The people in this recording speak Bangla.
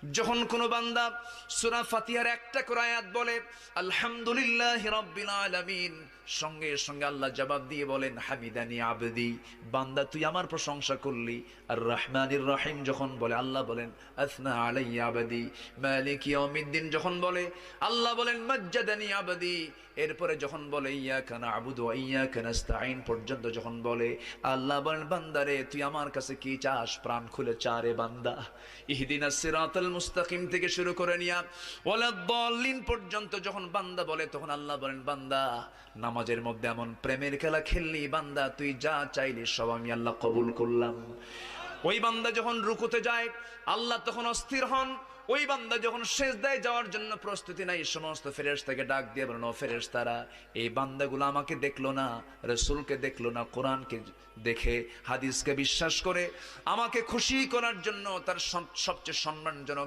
যখন কোন বান্দা সূরা ফাতিহার একটা করে আয়াত বলে আলহামদুলিল্লাহি রাব্বিল আলামিন, সঙ্গে সঙ্গে আল্লাহ জবাব দিয়ে বলেন হামিদানি আবদি, বান্দা তুই আমার প্রশংসা করলি। আর রহমানির রহিম যখন বলে আল্লাহ বলেন আসনা আলাইয়া আবদি। মালিক ইয়াউমিদ্দিন যখন বলে আল্লাহ বলেন মাজ্জাদানি আবদি। এরপরে যখন বলে ইয়াকা না'বুদু ওয়া ইয়াকা নাস্তাঈন পর্যন্ত যখন বলে আল্লাহ বলেন বান্দারে তুই আমার কাছে কি চাস, প্রাণ খুলে চা রে বান্দা। ইহদিনাস সিরাতাল মুস্তাকিম থেকে শুরু করে নিয়া ওয়ালাদ-দাল্লিন পর্যন্ত যখন বান্দা বলে তখন আল্লাহ বলেন বান্দা নামাজের মধ্যে এমন প্রেমের খেলা খেললি বান্দা, তুই যা চাইলি সব আমি আল্লাহ কবুল করলাম। ওই বান্দা যখন রুকুতে যায় আল্লাহ তখন অস্থির হন। ওই বান্দা যখন সিজদায় যাওয়ার জন্য প্রস্তুতি নাই, সমস্ত ফেরেশতাকে ডাক দিয়ে বলেন ও ফেরেশতারা, এই বান্দাগুলো আমাকে দেখলো না, রাসূলকে দেখলো না, কোরআনকে দেখে হাদিসকে বিশ্বাস করে আমাকে খুশি করার জন্য তার সবচেয়ে সম্মানজনক